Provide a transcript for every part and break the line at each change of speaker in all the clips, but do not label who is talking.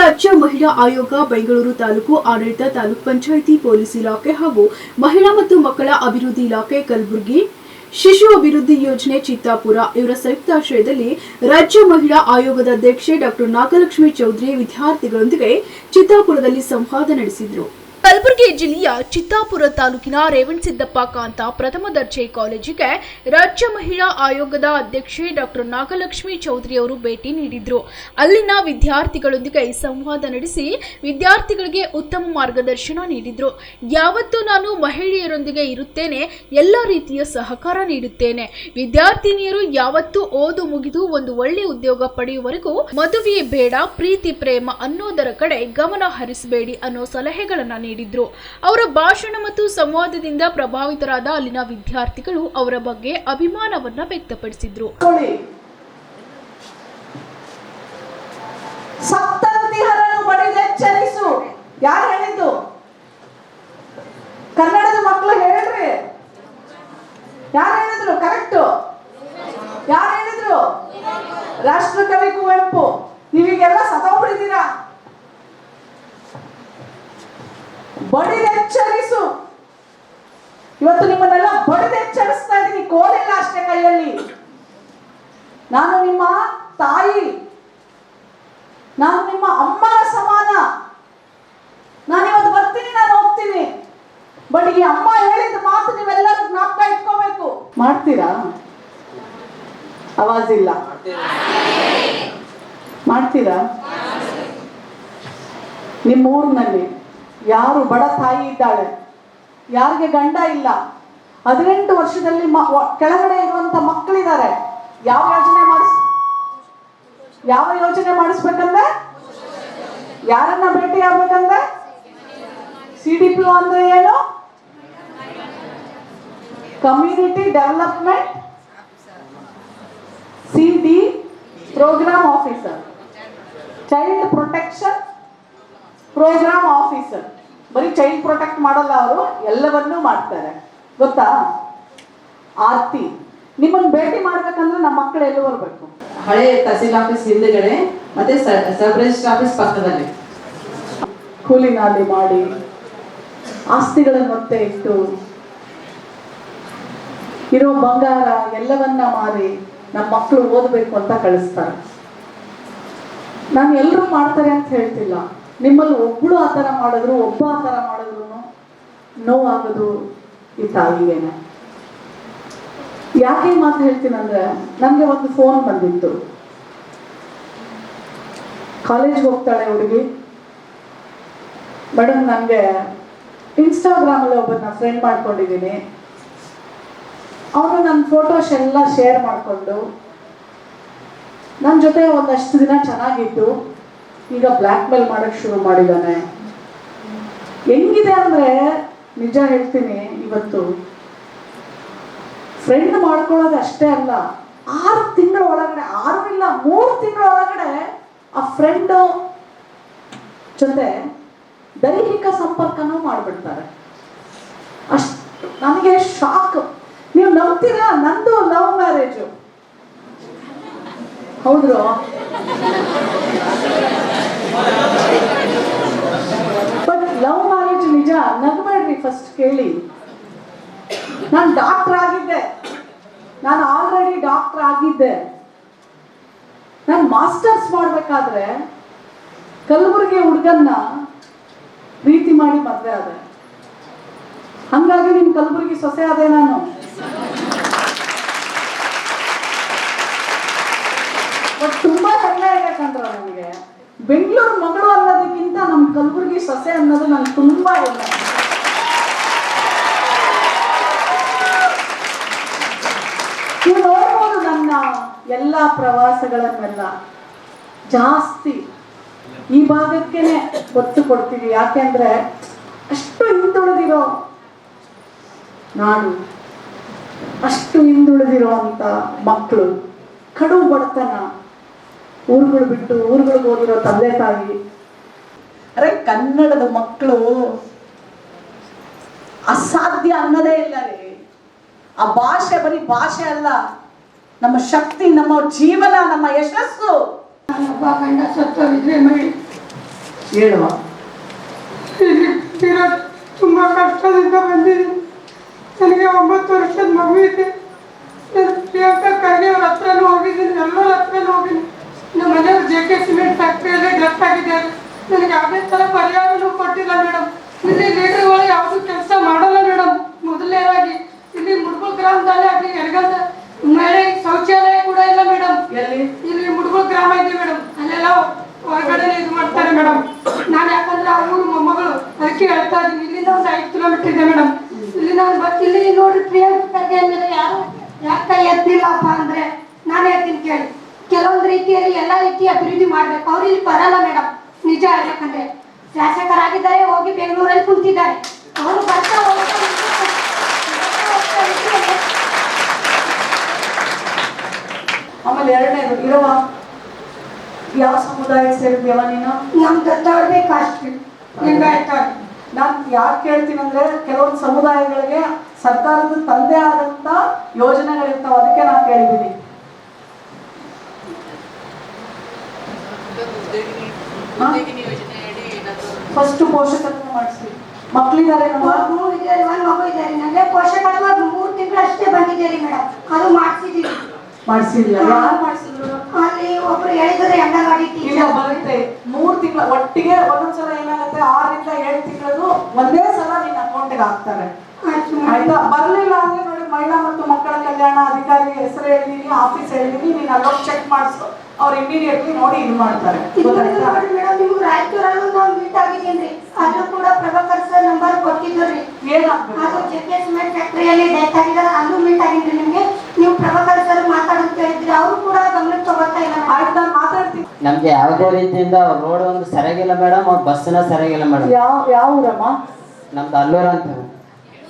ರಾಜ್ಯ ಮಹಿಳಾ ಆಯೋಗ ಬೆಂಗಳೂರು ತಾಲೂಕು ಆಡಳಿತ ತಾಲೂಕು ಪಂಚಾಯಿತಿ ಪೊಲೀಸ್ ಇಲಾಖೆ ಹಾಗೂ ಮಹಿಳಾ ಮತ್ತು ಮಕ್ಕಳ ಅಭಿವೃದ್ಧಿ ಇಲಾಖೆ ಕಲಬುರಗಿ ಶಿಶು ಅಭಿವೃದ್ಧಿ ಯೋಜನೆ ಚಿತ್ತಾಪುರ ಇವರ ಸಂಯುಕ್ತಾಶ್ರಯದಲ್ಲಿ ರಾಜ್ಯ ಮಹಿಳಾ ಆಯೋಗದ ಅಧ್ಯಕ್ಷೆ ಡಾಕ್ಟರ್ ನಾಗಲಕ್ಷ್ಮಿ ಚೌಧರಿ ವಿದ್ಯಾರ್ಥಿಗಳೊಂದಿಗೆ ಚಿತ್ತಾಪುರದಲ್ಲಿ ಸಂವಾದ ನಡೆಸಿದರು. ಕಲಬುರಗಿ ಜಿಲ್ಲೆಯ ಚಿತ್ತಾಪುರ ತಾಲೂಕಿನ ರೇವಣಸಿದ್ದಪ್ಪ ಕಾಂತ ಪ್ರಥಮ ದರ್ಜೆ ಕಾಲೇಜಿಗೆ ರಾಜ್ಯ ಮಹಿಳಾ ಆಯೋಗದ ಅಧ್ಯಕ್ಷೆ ಡಾಕ್ಟರ್ ನಾಗಲಕ್ಷ್ಮಿ ಚೌಧರಿ ಅವರು ಭೇಟಿ ನೀಡಿದ್ರು. ಅಲ್ಲಿನ ವಿದ್ಯಾರ್ಥಿಗಳೊಂದಿಗೆ ಸಂವಾದ ನಡೆಸಿ ವಿದ್ಯಾರ್ಥಿಗಳಿಗೆ ಉತ್ತಮ ಮಾರ್ಗದರ್ಶನ ನೀಡಿದ್ರು. ಯಾವತ್ತೂ ನಾನು ಮಹಿಳೆಯರೊಂದಿಗೆ ಇರುತ್ತೇನೆ, ಎಲ್ಲ ರೀತಿಯ ಸಹಕಾರ ನೀಡುತ್ತೇನೆ. ವಿದ್ಯಾರ್ಥಿನಿಯರು ಯಾವತ್ತೂ ಓದು ಮುಗಿದು ಒಂದು ಒಳ್ಳೆ ಉದ್ಯೋಗ ಪಡೆಯುವವರೆಗೂ ಮದುವೆ ಬೇಡ, ಪ್ರೀತಿ ಪ್ರೇಮ ಅನ್ನೋದರ ಕಡೆ ಗಮನ ಹರಿಸಬೇಡಿ ಅನ್ನೋ ಸಲಹೆಗಳನ್ನ ನೀಡಿದ್ರು. ಅವರ ಭಾಷಣ ಮತ್ತು ಸಂವಾದದಿಂದ ಪ್ರಭಾವಿತರಾದ ಅಲ್ಲಿನ ವಿದ್ಯಾರ್ಥಿಗಳು ಅವರ ಬಗ್ಗೆ ಅಭಿಮಾನವನ್ನ ವ್ಯಕ್ತಪಡಿಸಿದ್ರು.
ಯಾರು ಹೇಳಿದ್ದು? ಕನ್ನಡದ ಮಕ್ಕಳು ಹೇಳ್ರಿ. ಯಾರು ಹೇಳಿದ್ರು? ಕರೆಕ್ಟ್. ಯಾರು ಹೇಳಿದ್ರು? ರಾಷ್ಟ್ರಕವಿ ಕುವೆಂಪು. ನೀವೀಗೆಲ್ಲ ಸತ್ತೋಗ್ಬಿಟ್ಟಿದ್ದೀರಾ. ಬಡಿದೆಚ್ಚರಿಸು. ಇವತ್ತು ನಿಮ್ಮನ್ನೆಲ್ಲ ಬಡಿದೆಚ್ಚರಿಸ್ತಾ ಇದ್ದೀನಿ. ಕೋಲಿಲ್ಲ ಅಷ್ಟೇ ಕೈಯಲ್ಲಿ. ನಾನು ನಿಮ್ಮ ತಾಯಿ, ನಾನು ನಿಮ್ಮ ಅಮ್ಮನ ಸಮಾನ. ನಾನಿವತ್ತು ಬರ್ತೀನಿ, ನಾನು ಹೋಗ್ತೀನಿ. ಬಟ್ ಈ ಅಮ್ಮ ಹೇಳಿದ ಮಾತು ನೀವೆಲ್ಲರೂ ಜ್ಞಾಪಕ ಇಟ್ಕೋಬೇಕು. ಮಾಡ್ತೀರಾ? ಆವಾಜ್ ಇಲ್ಲ. ಮಾಡ್ತೀರಾ? ನಿಮ್ಮ ಊರಿನಲ್ಲಿ ಯಾರು ಬಡ ತಾಯಿ ಇದ್ದಾಳೆ, ಯಾರಿಗೆ ಗಂಡ ಇಲ್ಲ, 18 ವರ್ಷದಲ್ಲಿ ಕೆಳಗಡೆ ಇರುವಂತ ಮಕ್ಕಳಿದ್ದಾರೆ, ಯಾವ ಯೋಜನೆ ಮಾಡಿಸ್ಬೇಕಂದ್ರೆ, ಯಾರನ್ನ ಭೇಟಿ ಆಗ್ಬೇಕಂದ್ರೆ, CDPO ಅಂದ್ರೆ ಏನು? Community development CD program officer, child protection program officer. ಬರೀ ಚೈಲ್ಡ್ ಪ್ರೊಟೆಕ್ಟ್ ಮಾಡಲ್ಲ, ಅವರು ಎಲ್ಲವನ್ನೂ ಮಾಡ್ತಾರೆ. ಗೊತ್ತಾ? ಆರ್ತಿ, ನಿಮ್ಮನ್ನು ಭೇಟಿ ಮಾಡ್ಬೇಕಂದ್ರೆ ನಮ್ಮ ಮಕ್ಕಳು ಎಲ್ಲಿ ಬರ್ಬೇಕು?
ಹಳೆ ತಹಸೀಲ್ ಆಫೀಸ್ ಹಿಂದೆಗಡೆ ಮತ್ತೆ ಸಬ್ ರಿಜಿಸ್ಟರ್ ಆಫೀಸ್ ಪಕ್ಕದಲ್ಲಿ
ಕೂಲಿ ನಾಲಿ ಮಾಡಿ ಆಸ್ತಿಗಳನ್ನು ಒತ್ತೆ ಇಟ್ಟು ಇರೋ ಬಂಗಾರ ಎಲ್ಲವನ್ನ ಮಾರಿ ನಮ್ಮ ಮಕ್ಕಳು ಓದಬೇಕು ಅಂತ ಕಳಿಸ್ತಾರೆ. ನಾನು ಎಲ್ಲರೂ ಮಾಡ್ತಾರೆ ಅಂತ ಹೇಳ್ತಿಲ್ಲ. ನಿಮ್ಮಲ್ಲಿ ಒಬ್ಬಳು ಆ ಥರ ಮಾಡಿದ್ರು, ಒಬ್ಬ ಆ ಥರ ಮಾಡಿದ್ರು ನೋವಾಗೋದು ಈ ತಾಯಿಗೇನೆ. ಯಾಕೆ ಮಾತು ಹೇಳ್ತೀನಂದ್ರೆ, ನನಗೆ ಒಂದು ಫೋನ್ ಬಂದಿತ್ತು. ಕಾಲೇಜ್ಗೆ ಹೋಗ್ತಾಳೆ ಹುಡುಗಿ. ಮೇಡಮ್, ನನಗೆ ಇನ್ಸ್ಟಾಗ್ರಾಮಲ್ಲಿ ಒಬ್ಬರನ್ನ ಫ್ರೆಂಡ್ ಮಾಡ್ಕೊಂಡಿದ್ದೀನಿ. ಅವನು ನನ್ನ ಫೋಟೋಸ್ ಎಲ್ಲ ಶೇರ್ ಮಾಡಿಕೊಂಡು ನನ್ನ ಜೊತೆ ಒಂದಷ್ಟು ದಿನ ಚೆನ್ನಾಗಿತ್ತು. ಈಗ ಬ್ಲ್ಯಾಕ್ ಮೇಲ್ ಮಾಡಕ್ಕೆ ಶುರು ಮಾಡಿದ್ದಾನೆ. ಹೆಂಗಿದೆ ಅಂದರೆ, ನಿಜ ಹೇಳ್ತೀನಿ, ಇವತ್ತು ಫ್ರೆಂಡ್ ಮಾಡ್ಕೊಳ್ಳೋದು ಅಷ್ಟೇ ಅಲ್ಲ, 6 ತಿಂಗಳ ಒಳಗಡೆ, 6 ಇಲ್ಲ 3 ತಿಂಗಳ ಒಳಗಡೆ ಆ ಫ್ರೆಂಡು ಜೊತೆ ದೈಹಿಕ ಸಂಪರ್ಕನೂ ಮಾಡಿಬಿಡ್ತಾರೆ. ಅಷ್ಟು ನನಗೆ ಶಾಕ್. ನೀವು ನಂಬ್ತೀರಾ? ನಂದು ಲವ್ ಮ್ಯಾರೇಜು. ಹೌದ್ರು? ಬಟ್ ಲವ್ ಮ್ಯಾರೇಜ್ ನಿಜ. ನಗಬೇಡ್ರಿ, ಫಸ್ಟ್ ಕೇಳಿ. ನಾನು ಡಾಕ್ಟರ್ ಆಗಿದ್ದೆ. ನಾನು ಆಲ್ರೆಡಿ ಡಾಕ್ಟರ್ ಆಗಿದ್ದೆ. ನಾನು ಮಾಸ್ಟರ್ಸ್ ಮಾಡ್ಬೇಕಾದ್ರೆ ಕಲಬುರಗಿ ಹುಡುಗನ್ನ ಪ್ರೀತಿ ಮಾಡಿ ಮದುವೆ ಆದೆ. ಹಂಗಾಗಿ ನಿಮ್ ಕಲಬುರಗಿ ಸೊಸೆ ಆದೆ ನಾನು. ಬಟ್ ತುಂಬಾ ಹೆಮ್ಮೆ ಯಾಕಂದ್ರೆ ನನಗೆ ಬೆಂಗಳೂರು ಮಗಳು ಅನ್ನೋದಕ್ಕಿಂತ ನಮ್ಮ ಕಲಬುರಗಿ ಸೊಸೆ ಅನ್ನೋದು ನನಗೆ ತುಂಬಾ ಹೆಮ್ಮೆ. ನೀವು ನೋಡ್ಬೋದು ನನ್ನ ಎಲ್ಲ ಪ್ರವಾಸಗಳನ್ನೆಲ್ಲ ಜಾಸ್ತಿ ಈ ಭಾಗಕ್ಕೇನೆ ಒತ್ತು ಕೊಡ್ತೀವಿ. ಯಾಕೆಂದ್ರೆ ಅಷ್ಟು ಹಿಂದುಳಿದಿರೋ ನಾಡು, ಅಷ್ಟು ಹಿಂದುಳಿದಿರೋ ಅಂತ ಮಕ್ಕಳು, ಕಡು ಬಡತನ, ಊರುಗಳು ಬಿಟ್ಟು ಊರುಗಳಿಗೆ ಹೋಗಿರೋ ತಂದೆ ತಾಯಿ. ಅರೆ, ಕನ್ನಡದ ಮಕ್ಕಳು ಅಸಾಧ್ಯ ಅನ್ನೋದೇ ಇಲ್ಲ ರೀ. ಆ ಭಾಷೆ ಬರೀ ಭಾಷೆ ಅಲ್ಲ, ನಮ್ಮ ಶಕ್ತಿ, ನಮ್ಮ ಜೀವನ, ನಮ್ಮ ಯಶಸ್ಸು.
ಒಬ್ಬ ಗಂಡ ಸತ್ತೋಗಿದ್ರೆ
ಹೇಳುವ.
ಇರೋದು ತುಂಬ ಕಷ್ಟದಿಂದ ಬಂದಿದ್ದೀನಿ. ನನಗೆ 9 ವರ್ಷದ ಮಗು ಇದೆ. ನಾನು ಪ್ರಿಯಾಂಕಾ ಖರ್ಗೆ ಅವ್ರ ಹತ್ರನೂ ಹೋಗಿದ್ದೀನಿ, ಎಲ್ಲರ ಹತ್ರನೂ ಹೋಗಿದ್ದೀನಿ. ನಮ್ಮ ಮನೆಯವರು JK ಸಿಮೆಂಟ್ ಫ್ಯಾಕ್ಟ್ರಿಯಲ್ಲೇ ಡೆತ್ ಆಗಿದ್ದಾರೆ. ನನಗೆ ಯಾವುದೇ ಥರ ಪರಿಹಾರನೂ ಕೊಟ್ಟಿಲ್ಲ ಮೇಡಮ್. ಇಲ್ಲಿ ಲೀಡರ್ಗಳು ಯಾವುದೂ ಕೆಲಸ ಮಾಡಲ್ಲ ಮೇಡಮ್. ಮೊದಲನೇದಾಗಿ ಇಲ್ಲಿ ಮುಡ್ಗುಲ್ ಗ್ರಾಮದಲ್ಲಿ ಆಗಲಿ ಎಡಗಲ್ದ ಮಹಿಳೆ ಶೌಚಾಲಯ ಕೂಡ ಇಲ್ಲ ಮೇಡಮ್. ಇಲ್ಲಿ ಮುಡ್ಗುಲ್ ಗ್ರಾಮ ಇದೆ ಮೇಡಮ್, ಅಲ್ಲೆಲ್ಲ ಹೊರಗಡೆ ಇದು ಮಾಡ್ತಾರೆ ಮೇಡಮ್. ನಾನು ಯಾಕಂದ್ರೆ ಅವರು ಮೊಮ್ಮಗಳು ಅದಕ್ಕೆ ಹೇಳ್ತಾ ಇದ್ದೀನಿ. ಇಲ್ಲಿಂದ ಒಂದು 5 ಕಿಲೋಮೀಟರ್ ಇದೆ ಮೇಡಮ್. ಇಲ್ಲಿ ನಾನು ಇಲ್ಲಿ ನೋಡ್ರಿ ಪ್ರಿಯಾಂಕಾ ಮೇಲೆ ಯಾರು ಯಾಕೆ ಎತ್ತಿಲ್ಲಪ್ಪ ಅಂದ್ರೆ ನಾನು ಹೇಳ್ತೀನಿ ಕೇಳಿ. ಕೆಲವೊಂದು ರೀತಿಯಲ್ಲಿ ಎಲ್ಲ ರೀತಿ ಅಭಿವೃದ್ಧಿ ಮಾಡ್ಬೇಕು. ಅವ್ರು ಇಲ್ಲಿ ಬರಲ್ಲ ಮೇಡಮ್, ನಿಜ ಹೇಳ್ಬೇಕಂದ್ರೆ. ಶಾಸಕರಾಗಿದ್ದಾರೆ, ಹೋಗಿ ಬೆಂಗಳೂರಲ್ಲಿ ಕುಂತಿದ್ದಾರೆ. ಅವರು ಬರ್ತಾ
ಆಮೇಲೆ ಎರಡನೇದು ಇರುವ ಯಾವ ಸಮುದಾಯಕ್ಕೆ ಸೇರಿದ್ಯವ ನೀನು?
ನಮ್ ದತ್ತಾಡ್ಬೇಕು ಅಷ್ಟು ಲಿಂಗಾಯತ.
ನಾನು ಯಾಕೆ ಕೇಳ್ತೀನಿ ಅಂದ್ರೆ ಕೆಲವೊಂದು ಸಮುದಾಯಗಳಿಗೆ ಸರ್ಕಾರದ ತಂದೆ ಆದಂತ ಯೋಜನೆಗಳಿರ್ತಾವ, ಅದಕ್ಕೆ ನಾನು ಕೇಳಿದ್ದೀನಿ. ಫಸ್ಟ್ ಪೋಷಕತ್ವ ಮಾಡಿಸಿ. ಮಕ್ಕಳಿದ್ದಾರೆ ನಮ್ಮ
ಒಂದು ಮಗು ಇದ್ದಾರೆ. ನನಗೆ ಪೋಷಕತ್ವ 3 ತಿಂಗಳು ಅಷ್ಟೇ ಬಂದಿದ್ದೀರಿ ಮೇಡಮ್, ಅದು ಮಾಡಿಸಿದೀವಿ.
ಮಾಡಿಸಿಲ್ಲ? ಯಾರು ಮಾಡಿಸಿದ್ರು?
ಅಲ್ಲಿ ಒಬ್ರು ಹೇಳಿದ್ರೆ ಅಂಗನವಾಡಿ
ಇಲ್ಲ ಬರುತ್ತೆ 3 ತಿಂಗಳ ಒಟ್ಟಿಗೆ. ಒಂದೊಂದ್ಸಲ ಏನಾಗುತ್ತೆ 6 ರಿಂದ 7 ತಿಂಗಳದು ಒಂದೇ ಸಲ ನಿನ್ನ ಅಕೌಂಟ್ಗೆ ಹಾಕ್ತಾರೆ. ಆಯ್ತಾ? ಬರ್ಲಿಲ್ಲ ಅಂದ್ರೆ ನೋಡಿ, ಮಹಿಳಾ ಮತ್ತು ಮಕ್ಕಳ ಕಲ್ಯಾಣ ಅಧಿಕಾರಿ ಹೆಸರು ಹೇಳಿದೀನಿ, ಆಫೀಸ್ ಹೇಳಿದೀನಿ, ನೀನು ಅಲ್ಲೋಗಿ ಚೆಕ್ ಮಾಡಿಸು. ಅವ್ರು ಇಮಿಡಿಯೇಟ್ಲಿ ನೋಡಿ ಇದು ಮಾಡ್ತಾರೆ.
ಮೇಡಮ್ ನಿಮ್ಗೆ ರಾಯಚೂರಲ್ಲೂ ನಾವು ಮೀಟ್ ಆಗಿದ್ದೀನಿ. ಅಲ್ಲೂ ಕೂಡ ಪ್ರಭಾಕರ್ ಸರ್ ನಂಬರ್ ಕೊಟ್ಟಿದ್ರಿ.
ಏನಾಗ್ಬೇಕು?
ಅದು JK ಸಿಮೆಂಟ್ ಫ್ಯಾಕ್ಟ್ರಿಯಲ್ಲಿ ಡೆತ್ ಆಗಿದ್ದಾರೆ, ಅಲ್ಲೂ ಮೀಟ್ ಆಗಿದ್ರಿ. ನಿಮ್ಗೆ ನೀವು ಪ್ರಭಾಕರ್ ಸರ್ ಮಾತಾಡೋದು ಹೇಳಿದ್ರಿ, ಅವರು ಕೂಡ ಗಮನಕ್ಕೆ ತಗೋತಾ ಇಲ್ಲ.
ಆಯ್ತು, ನಾನು ಮಾತಾಡ್ತೀನಿ.
ನಮ್ಗೆ ಯಾವುದೇ ರೀತಿಯಿಂದ ರೋಡ್ ಒಂದು ಸರಿಯಾಗಿಲ್ಲ ಮೇಡಮ್, ಬಸ್ನ ಸರಿಯಾಗಿಲ್ಲ ಮೇಡಮ್.
ಯಾವ ಊರಮ್ಮ?
ನಮ್ದು ಅಲ್ಲೂರ ಅಂತ.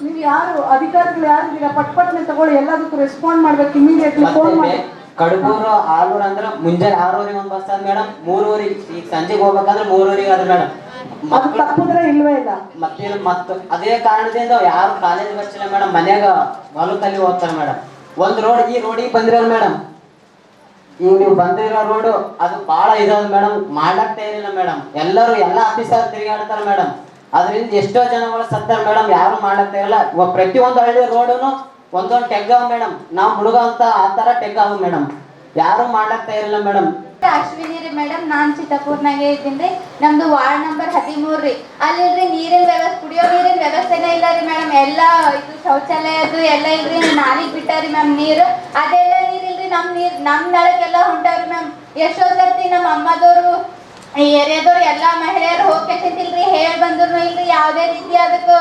ನೀವು ಯಾರು ಅಧಿಕಾರಿಗಳು ಯಾರಿದ್ದೀರಾ? ಪಟ್ಪಟ್ನೆ ತಗೊಳ್ಳಿ, ಎಲ್ಲದಕ್ಕೂ ರೆಸ್ಪಾಂಡ್ ಮಾಡ್ಬೇಕು. ಇಮಿಡಿಯೇಟ್ಲಿ ಫೋನ್ ಮಾಡಿ.
ಕಡಬೂರು ಆಲೂರು ಅಂದ್ರೆ ಮುಂಜಾನೆ 6 ಒಂದು ಬಸ್ ಅದ ಮೇಡಮ್, 3 ಈಗ ಸಂಜೆಗೆ ಹೋಗ್ಬೇಕಂದ್ರೆ 3 ಅದ ಮೇಡಮ್.
ಅದು ತಪ್ಪಿದ್ರೆ ಇಲ್ವೇ ಇಲ್ಲ.
ಮತ್ತೆ ಅದೇ ಕಾರಣದಿಂದ ಯಾರು ಕಾಲೇಜ್ ಬರ್ಸಿಲ್ಲ ಮೇಡಮ್, ಮನ್ಯಾಗ ಹೊಲದಲ್ಲಿ ಹೋಗ್ತಾರೆ ಮೇಡಮ್. ಒಂದು ರೋಡ್ ಈ ರೋಡಿಗೆ ಬಂದಿರಲ್ಲ ಮೇಡಮ್, ಈಗ ನೀವು ಬಂದಿರೋ ರೋಡು ಅದು ಭಾಳ ಇದಾದ ಮೇಡಮ್, ಮಾಡಕ್ ತಯಾರಿಲ್ಲ ಮೇಡಮ್. ಎಲ್ಲ ಆಫೀಸರ್ ತಿರುಗಾಡ್ತಾರೆ ಮೇಡಮ್, ಅದರಿಂದ ಎಷ್ಟೋ ಜನಗಳು ಸತ್ತಾರೆ ಮೇಡಮ್, ಯಾರು ಮಾಡಕ್ ತಯಾರಿಲ್ಲ. ಪ್ರತಿಯೊಂದು ಹಳ್ಳಿ ರೋಡುನು ಒಂದೊಂದು ಟೆಗ್ಗಾವ ಮೇಡಮ್, ನಾವು ಹುಡುಗ ಅಂತ ಆ ಥರ ಟೆಗ್ಗಾವ ಮೇಡಮ್, ಯಾರು ಮಾಡಕ್ ತಯಾರಿಲ್ಲ ಮೇಡಮ್.
ಅಶ್ವಿನಿ ರೀ ಮೇಡಮ್, ನಾನ್ ಚಿತ್ತಾಪುರ್ನಾಗೆ ಇದ್ದೀನಿ. ನಮ್ದು ವಾರ್ಡ್ ನಂಬರ್ 13 ರೀ. ಅಲ್ಲಿ ನೀರಿನ ವ್ಯವಸ್ಥೆ, ಕುಡಿಯೋ ನೀರಿನ ವ್ಯವಸ್ಥೆನೇ ಇಲ್ಲ ರೀ ಮೇಡಮ್. ಎಲ್ಲ ಇದು ಶೌಚಾಲಯದ್ದು ಎಲ್ಲ ಇಲ್ರಿ, ನಾಲಿಗೆ ಬಿಟ್ಟಾರಿ ಮ್ಯಾಮ್ ನೀರು. ಅದೆಲ್ಲ ನೀರ್ ಇಲ್ರಿ, ನಮ್ ನಳಕ್ಕೆಲ್ಲ ಹೊಂಟಾವ್ರಿ ಮ್ಯಾಮ್. ಎಷ್ಟೋ ಸರ್ತಿ ನಮ್ಮ ಅಮ್ಮದವರು ಈ ಏರಿಯಾದವ್ರು ಎಲ್ಲ ಮಹಿಳೆಯರು ಹೋಗ್ತಿಲ್ರಿ, ಹೇಳಿ ಬಂದ್ರು ಇಲ್ರಿ, ಯಾವುದೇ ರೀತಿ ಅದಕ್ಕೆ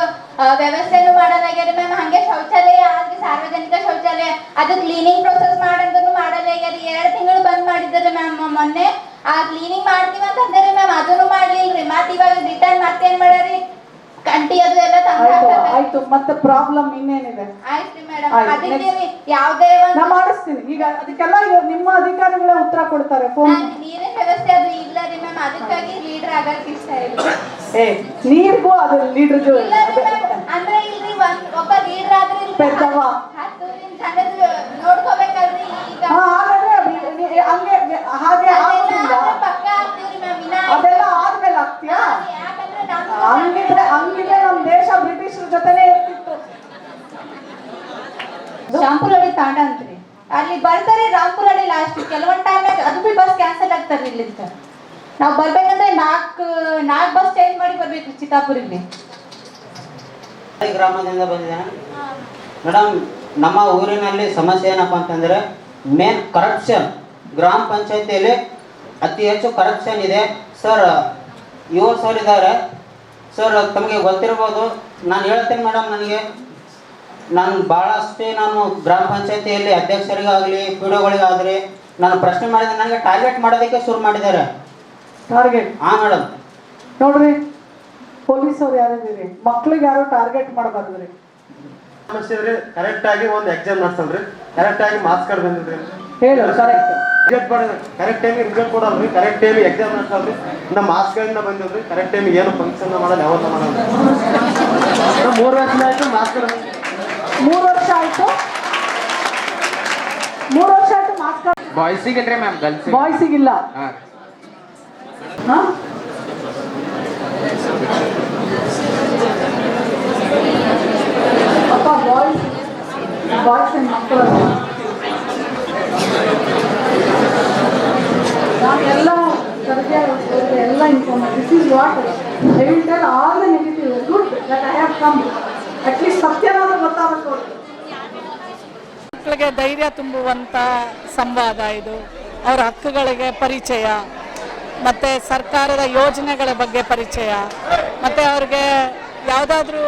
ವ್ಯವಸ್ಥೆನೂ ಮಾಡಲಾಗ್ಯಾರಿ ಮ್ಯಾಮ್. ಹಂಗೆ ಶೌಚಾಲಯ ಆದ್ರೆ ಸಾರ್ವಜನಿಕ ಶೌಚಾಲಯ ಅದು ಕ್ಲೀನಿಂಗ್ ಪ್ರೊಸೆಸ್ ಮಾಡಂದ್ರೂ ಮಾಡಲಾಗ್ಯಾರಿ. 2 ತಿಂಗಳು ಬಂದ್ ಮಾಡಿದ್ರಿ ಮ್ಯಾಮ್. ಮೊನ್ನೆ ಆ ಕ್ಲೀನಿಂಗ್ ಮಾಡ್ತೀವಿ ಅಂತ ಅಂದ್ರಿ ಮ್ಯಾಮ್, ಅದನ್ನು ಮಾಡ್ಲಿಲ್ರಿ. ಮತ್ತೆ ಇವಾಗ ರಿಟರ್ನ್ ಮತ್ತೇನ್ ಮಾಡ್ಯಾರಿ, ಕಂಟಿ ಅದು ಎಲ್ಲ
ಆಯ್ತು. ಮತ್ತೆ ಪ್ರಾಬ್ಲಮ್ ಇನ್ನೇನಿದೆ?
ಆಯ್ತು ಮೇಡಮ್, ಅದಕ್ಕೆ ಯಾವುದೇ
ನಾ ಮಾಡಿಸ್ತೀನಿ. ಈಗ ಅದಕ್ಕೆಲ್ಲ ನಿಮ್ಮ ಅಧಿಕಾರಿಗಳೇ ಉತ್ತರ ಕೊಡ್ತಾರೆ. ಫೋನ್
ನೀರಿನ ವ್ಯವಸ್ಥೆ ಅದು ಇಲ್ಲ ರೀ ಮ್ಯಾಮ್, ಅದಕ್ಕಾಗಿ ಲೀಡರ್ ಆಗಕ್ಕೆ ಇಷ್ಟ ಇಲ್ಲ.
ನೀರ್ಗೂ ಅದು ಲೀಡರ್
ಅಂದ್ರೆ ಇಲ್ರಿ, ಒಬ್ಬ ಲೀಡರ್ ಆದ್ರೆ
ಪೆದ್ದವ
ನೋಡ್ಕೋಬೇಕಲ್ರಿ. ಈಗ
ಹಾಗೆ
ಪಕ್ಕ ಆಗ್ತೀವ್ರಿ ಮ್ಯಾಮ್.
ಅದೆಲ್ಲ ಆದ್ಮೇಲೆ ಆಗ್ತೀಯಾ? ಹಂಗಿದ್ರೆ ನಮ್ ದೇಶ ಬ್ರಿಟಿಷರ ಜೊತೆನೆ ಇರ್ತಿತ್ತು.
ಶಾಂಪುರಳ್ಳಿ ತಾಂಡ ಅಂತ್ರಿ, ಅಲ್ಲಿ ಬರ್ತಾರೆ ರಾಂಪುರಳ್ಳಿ ಲಾಸ್ಟ್. ಕೆಲವೊಂದ್ ಟೈಮ್ನಾಗ ಅದು ಬಿ ಬಸ್ ಕ್ಯಾನ್ಸಲ್ ಆಗ್ತಾರ್ರಿ. ಇಲ್ಲಿಂದ ನಾವ್ ಬರ್ಬೇಕಂದ್ರೆ 4 ಬಸ್ ಚೇಂಜ್ ಮಾಡಿ ಬರ್ಬೇಕ್ರಿ ಚಿತ್ತಾಪುರಿಗೆ.
ಗ್ರಾಮದಿಂದ ಬಂದಿದ್ದೇನೆ ಮೇಡಮ್. ನಮ್ಮ ಊರಿನಲ್ಲಿ ಸಮಸ್ಯೆ ಏನಪ್ಪ ಅಂತಂದ್ರೆ ಮೇನ್ ಕರಪ್ಷನ್. ಗ್ರಾಮ ಪಂಚಾಯತಿಯಲ್ಲಿ ಅತಿ ಹೆಚ್ಚು ಕರಪ್ಷನ್ ಇದೆ ಸರ್. 7 ಸರ್ ಇದ್ದಾರೆ ಸರ್, ತಮಗೆ ಗೊತ್ತಿರ್ಬೋದು. ನಾನು ಹೇಳ್ತೇನೆ ಮೇಡಮ್, ನಾನು ಭಾಳಷ್ಟೇ ಗ್ರಾಮ ಪಂಚಾಯತಿಯಲ್ಲಿ ಅಧ್ಯಕ್ಷರಿಗಾಗಲಿ PDOಗಳಿಗಾಗಲಿ ನಾನು ಪ್ರಶ್ನೆ ಮಾಡಿದೆ. ನನಗೆ ಟಾರ್ಗೆಟ್ ಮಾಡೋದಕ್ಕೆ ಶುರು ಮಾಡಿದ್ದಾರೆ.
ಟಾರ್ಗೆಟ್?
ಹಾಂ ಮೇಡಮ್.
ನೋಡ್ರಿ, ಪೊಲೀಸವ್ರು ಯಾರಿದ್ದೀರಿ, ಮಕ್ಳಿಗೆ ಯಾರು ಟಾರ್ಗೆಟ್ ಮಾಡಬಾರ್ದ್ರಿ.
ಕರೆಕ್ಟ್ ಆಗಿ ಒಂದು ಎಕ್ಸಾಮ್ ನಡೆಸಲ್ರಿ, ಕರೆಕ್ಟ್ ಆಗಿ ಮಾರ್ಕ್ಸ್ ಕಾರ್ಡ್ ಬಂದಿದ್ರಿ.
ಹೇಳು ಕರೆಕ್ಟ್.
ರಿಸಲ್ಟ್ ಮಾಡೋದು ಕರೆಕ್ಟ್ ಟೈಮಿಗೆ ರಿಸಲ್ಟ್ ಕೊಡಲ್ರಿ, ಕರೆಕ್ಟ್ ಟೈಮಿಗೆ ಎಕ್ಸಾಮ್ ನಡೆಸಲ್ರಿ. ನಮ್ಮ ಮಾರ್ಕ್ಸ್ ಕಾರ್ಡ್ನ ಬಂದಿಲ್ರಿ, ಕರೆಕ್ಟ್ ಟೈಮಿಗೆ ಏನು ಫಂಕ್ಷನ್ ಮಾಡಲ್ಲ, ಯಾವತ್ತ ಮಾಡಲ್ಲ. 3 ವರ್ಷ ಆಯ್ತು ಮಾರ್ಕ್ಸ್ ಕಾರ್ಡ್.
3 ವರ್ಷ ಆಯ್ತು ಮಾರ್ಕ್ಸ್ ಕಾರ್ಡ್.
ಬಾಯ್ಸಿಗಿಲ್ರಿ ಮ್ಯಾಮ್, ಗರ್ಲ್ಸ್
ಬಾಯ್ಸಿಗಿಲ್ಲ. ಅಪ್ಪ ಬಾಯ್ಸ್ ಆ್ಯಂಡ್ ಮಕ್ಕಳಲ್ಲ, ನಾನು ಎಲ್ಲ ಸರ್ಗೆ ಎಲ್ಲ inform this is what I will tell all the negative good that I have come at least ಸತ್ಯನಾದ್ರೂ ಗೊತ್ತಾಗಬೇಕು ಅವ್ರಿಗೆ.
ಮಕ್ಕಳಿಗೆ ಧೈರ್ಯ ತುಂಬುವಂಥ ಸಂವಾದ ಇದು. ಅವರ ಹಕ್ಕುಗಳಿಗೆ ಪರಿಚಯ, ಮತ್ತು ಸರ್ಕಾರದ ಯೋಜನೆಗಳ ಬಗ್ಗೆ ಪರಿಚಯ, ಮತ್ತು ಅವ್ರಿಗೆ ಯಾವುದಾದ್ರೂ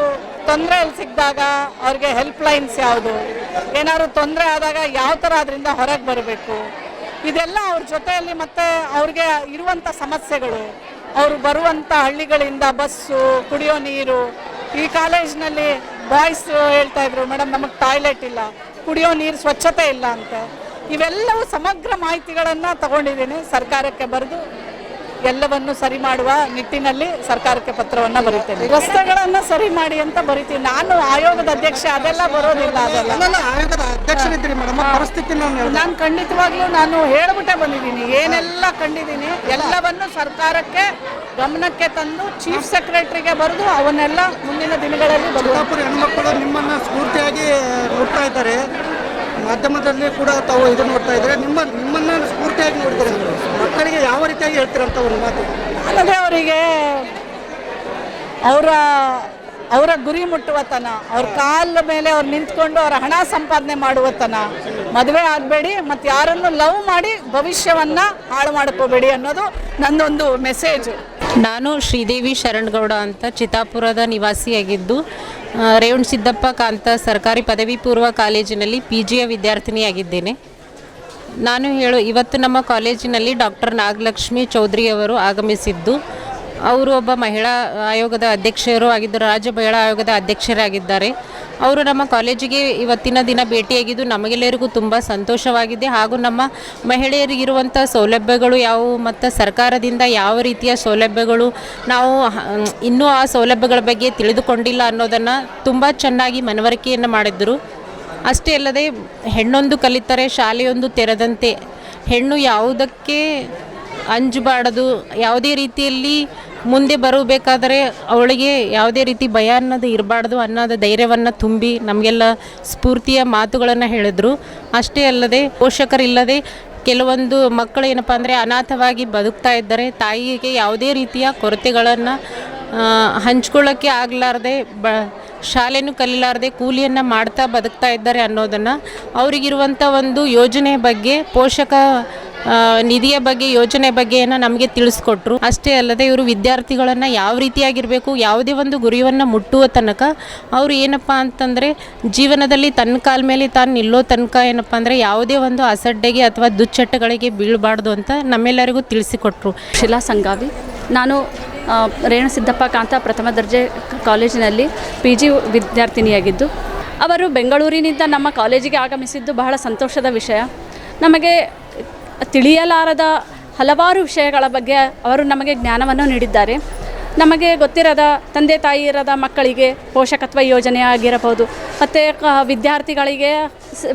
ತೊಂದರೆ ಸಿಕ್ಕಿದಾಗ ಅವ್ರಿಗೆ ಹೆಲ್ಪ್ಲೈನ್ಸ್ ಯಾವುದು, ಏನಾದ್ರು ತೊಂದರೆ ಆದಾಗ ಯಾವ ಥರ ಅದರಿಂದ ಹೊರಗೆ ಬರಬೇಕು, ಇದೆಲ್ಲ ಅವ್ರ ಜೊತೆಯಲ್ಲಿ, ಮತ್ತು ಅವ್ರಿಗೆ ಇರುವಂಥ ಸಮಸ್ಯೆಗಳು, ಅವರು ಬರುವಂಥ ಹಳ್ಳಿಗಳಿಂದ ಬಸ್ಸು, ಕುಡಿಯೋ ನೀರು. ಈ ಕಾಲೇಜ್ನಲ್ಲಿ ಬಾಯ್ಸ್ ಹೇಳ್ತಾ ಇದ್ರು, ಮೇಡಮ್ ನಮಗೆ ಟಾಯ್ಲೆಟ್ ಇಲ್ಲ, ಕುಡಿಯೋ ನೀರು ಸ್ವಚ್ಛತೆ ಇಲ್ಲ ಅಂತ. ಇವೆಲ್ಲವೂ ಸಮಗ್ರ ಮಾಹಿತಿಗಳನ್ನು ತಗೊಂಡಿದ್ದೀನಿ. ಸರ್ಕಾರಕ್ಕೆ ಬರೆದು ಎಲ್ಲವನ್ನು ಸರಿ ಮಾಡುವ ನಿಟ್ಟಿನಲ್ಲಿ ಸರ್ಕಾರಕ್ಕೆ ಪತ್ರವನ್ನು ಬರೀತೇನೆ. ರಸ್ತೆಗಳನ್ನು ಸರಿ ಮಾಡಿ ಅಂತ ಬರಿತೀನಿ. ನಾನು ಆಯೋಗದ ಅಧ್ಯಕ್ಷ, ಅದೆಲ್ಲ ಬರೋದಿಲ್ಲ. ಅದೆಲ್ಲ
ಆಯೋಗದ ಅಧ್ಯಕ್ಷರಿದ್ದೀರಿ ಮೇಡಮ್, ಪರಿಸ್ಥಿತಿ
ನಾನು ಖಂಡಿತವಾಗ್ಲೂ ನಾನು ಹೇಳ್ಬಿಟ್ಟೆ ಬಂದಿದ್ದೀನಿ. ಏನೆಲ್ಲ ಕಂಡಿದ್ದೀನಿ ಎಲ್ಲವನ್ನು ಸರ್ಕಾರಕ್ಕೆ ಗಮನಕ್ಕೆ ತಂದು ಚೀಫ್ ಸೆಕ್ರೆಟರಿಗೆ ಬರೆದು ಅವನ್ನೆಲ್ಲ ಮುಂದಿನ ದಿನಗಳಲ್ಲಿ
ಚಿತ್ತಾಪುರ ಹೆಣ್ಮಕ್ಕಳು ನಿಮ್ಮನ್ನು ಸ್ಫೂರ್ತಿಯಾಗಿ ನೋಡ್ತಾ ಇದ್ದಾರೆ. ಮಾಧ್ಯಮದಲ್ಲಿ ಕೂಡ ತಾವು ಇದನ್ನು ನೋಡ್ತಾ ಇದ್ದಾರೆ. ನಿಮ್ಮನ್ನು ಸ್ಫೂರ್ತಿಯಾಗಿ ನೋಡಿದ್ದಾರೆ. ಮಕ್ಕಳಿಗೆ ಯಾವ ರೀತಿಯಾಗಿ ಹೇಳ್ತೀರಂತ ಒಂದು ಮಾತು?
ಅಲ್ಲದೆ ಅವರಿಗೆ ಅವರ ಗುರಿ ಮುಟ್ಟುವತನ, ಅವ್ರ ಕಾಲ ಮೇಲೆ ಅವ್ರು ನಿಂತ್ಕೊಂಡು ಅವರ ಹಣ ಸಂಪಾದನೆ ಮಾಡುವತನ, ಮದುವೆ ಆಗಬೇಡಿ ಮತ್ತು ಯಾರನ್ನು ಲವ್ ಮಾಡಿ ಭವಿಷ್ಯವನ್ನು ಹಾಳು ಮಾಡ್ಕೋಬೇಡಿ ಅನ್ನೋದು ನನ್ನೊಂದು ಮೆಸೇಜು.
ನಾನು ಶ್ರೀದೇವಿ ಶರಣಗೌಡ ಅಂತ ಚಿತ್ತಾಪುರದ ನಿವಾಸಿಯಾಗಿದ್ದು ರೇವಣ ಸಿದ್ದಪ್ಪ ಕಾಂತ ಸರ್ಕಾರಿ ಪದವಿ ಪೂರ್ವ ಕಾಲೇಜಿನಲ್ಲಿ PGಯ ವಿದ್ಯಾರ್ಥಿನಿಯಾಗಿದ್ದೇನೆ. ಇವತ್ತು ನಮ್ಮ ಕಾಲೇಜಿನಲ್ಲಿ ಡಾಕ್ಟರ್ ನಾಗಲಕ್ಷ್ಮಿ ಚೌಧರಿ ಅವರು ಆಗಮಿಸಿದ್ದು, ಅವರು ಒಬ್ಬ ಮಹಿಳಾ ಆಯೋಗದ ಅಧ್ಯಕ್ಷರು ಆಗಿದ್ದರು, ರಾಜ್ಯ ಮಹಿಳಾ ಆಯೋಗದ ಅಧ್ಯಕ್ಷರಾಗಿದ್ದಾರೆ. ಅವರು ನಮ್ಮ ಕಾಲೇಜಿಗೆ ಇವತ್ತಿನ ದಿನ ಭೇಟಿಯಾಗಿದ್ದು ನಮಗೆಲ್ಲರಿಗೂ ತುಂಬ ಸಂತೋಷವಾಗಿದೆ. ಹಾಗೂ ನಮ್ಮ ಮಹಿಳೆಯರಿಗಿರುವಂಥ ಸೌಲಭ್ಯಗಳು ಯಾವುವು ಮತ್ತು ಸರ್ಕಾರದಿಂದ ಯಾವ ರೀತಿಯ ಸೌಲಭ್ಯಗಳು ನಾವು ಇನ್ನೂ ಆ ಸೌಲಭ್ಯಗಳ ಬಗ್ಗೆ ತಿಳಿದುಕೊಂಡಿಲ್ಲ ಅನ್ನೋದನ್ನು ತುಂಬ ಚೆನ್ನಾಗಿ ಮನವರಿಕೆಯನ್ನು ಮಾಡಿದ್ದರು. ಅಷ್ಟೇ ಅಲ್ಲದೆ ಹೆಣ್ಣೊಂದು ಕಲಿತರೆ ಶಾಲೆಯೊಂದು ತೆರೆದಂತೆ, ಹೆಣ್ಣು ಯಾವುದಕ್ಕೆ ಅಂಜಬಾರದು, ಯಾವುದೇ ರೀತಿಯಲ್ಲಿ ಮುಂದೆ ಬರಬೇಕಾದರೆ ಅವಳಿಗೆ ಯಾವುದೇ ರೀತಿ ಭಯ ಅನ್ನೋದು ಇರಬಾರ್ದು ಅನ್ನೋದು ಧೈರ್ಯವನ್ನು ತುಂಬಿ ನಮಗೆಲ್ಲ ಸ್ಫೂರ್ತಿಯ ಮಾತುಗಳನ್ನು ಹೇಳಿದರು. ಅಷ್ಟೇ ಅಲ್ಲದೆ ಪೋಷಕರಿಲ್ಲದೆ ಕೆಲವೊಂದು ಮಕ್ಕಳು ಏನಪ್ಪ ಅಂದರೆ ಅನಾಥವಾಗಿ ಬದುಕ್ತಾ ಇದ್ದಾರೆ. ತಾಯಿಗೆ ಯಾವುದೇ ರೀತಿಯ ಕೊರತೆಗಳನ್ನು ಹಂಚ್ಕೊಳ್ಳೋಕ್ಕೆ ಆಗಲಾರ್ದೆ ಶಾಲೆನೂ ಕಲಿಲಾರದೆ ಕೂಲಿಯನ್ನು ಮಾಡ್ತಾ ಬದುಕ್ತಾ ಇದ್ದಾರೆ ಅನ್ನೋದನ್ನು, ಅವರಿಗಿರುವಂಥ ಒಂದು ಯೋಜನೆ ಬಗ್ಗೆ, ಪೋಷಕ ನಿಧಿಯ ಬಗ್ಗೆ, ಯೋಜನೆ ಬಗ್ಗೆಯನ್ನು ನಮಗೆ ತಿಳಿಸ್ಕೊಟ್ರು. ಅಷ್ಟೇ ಅಲ್ಲದೆ ಇವರು ವಿದ್ಯಾರ್ಥಿಗಳನ್ನು ಯಾವ ರೀತಿಯಾಗಿರಬೇಕು, ಯಾವುದೇ ಒಂದು ಗುರಿಯನ್ನು ಮುಟ್ಟುವ ತನಕ ಅವರು ಏನಪ್ಪ ಅಂತಂದರೆ ಜೀವನದಲ್ಲಿ ತನ್ನ ಕಾಲ ಮೇಲೆ ತಾನು ನಿಲ್ಲೋ ತನಕ ಏನಪ್ಪ ಅಂದರೆ ಯಾವುದೇ ಒಂದು ಅಸಡ್ಡೆಗೆ ಅಥವಾ ದುಶ್ಚಟಗಳಿಗೆ ಬೀಳಬಾರ್ದು ಅಂತ ನಮ್ಮೆಲ್ಲರಿಗೂ ತಿಳಿಸಿಕೊಟ್ರು.
ಶಿಲಾ ಸಂಗಾವಿ. ನಾನು ರೇವಣ ಸಿದ್ದಪ್ಪ ಕಾಂತ ಪ್ರಥಮ ದರ್ಜೆ ಕಾಲೇಜಿನಲ್ಲಿ PG ವಿದ್ಯಾರ್ಥಿನಿಯಾಗಿದ್ದು, ಅವರು ಬೆಂಗಳೂರಿನಿಂದ ನಮ್ಮ ಕಾಲೇಜಿಗೆ ಆಗಮಿಸಿದ್ದು ಬಹಳ ಸಂತೋಷದ ವಿಷಯ. ನಮಗೆ ತಿಳಿಯಲಾರದ ಹಲವಾರು ವಿಷಯಗಳ ಬಗ್ಗೆ ಅವರು ನಮಗೆ ಜ್ಞಾನವನ್ನು ನೀಡಿದ್ದಾರೆ. ನಮಗೆ ಗೊತ್ತಿರದ ತಂದೆ ತಾಯಿ ಇರದ ಮಕ್ಕಳಿಗೆ ಪೋಷಕತ್ವ ಯೋಜನೆ ಆಗಿರಬಹುದು, ಮತ್ತು ವಿದ್ಯಾರ್ಥಿಗಳಿಗೆ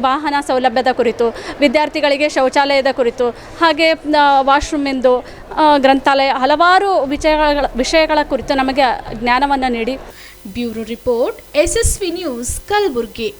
ವಾಹನ ಸೌಲಭ್ಯದ ಕುರಿತು, ವಿದ್ಯಾರ್ಥಿಗಳಿಗೆ ಶೌಚಾಲಯದ ಕುರಿತು, ಹಾಗೆ ವಾಶ್ರೂಮಿಂದು, ಗ್ರಂಥಾಲಯ, ಹಲವಾರು ವಿಷಯಗಳ ಕುರಿತು ನಮಗೆ ಜ್ಞಾನವನ್ನು ನೀಡಿ.
Bureau report SSV news Kalaburagi.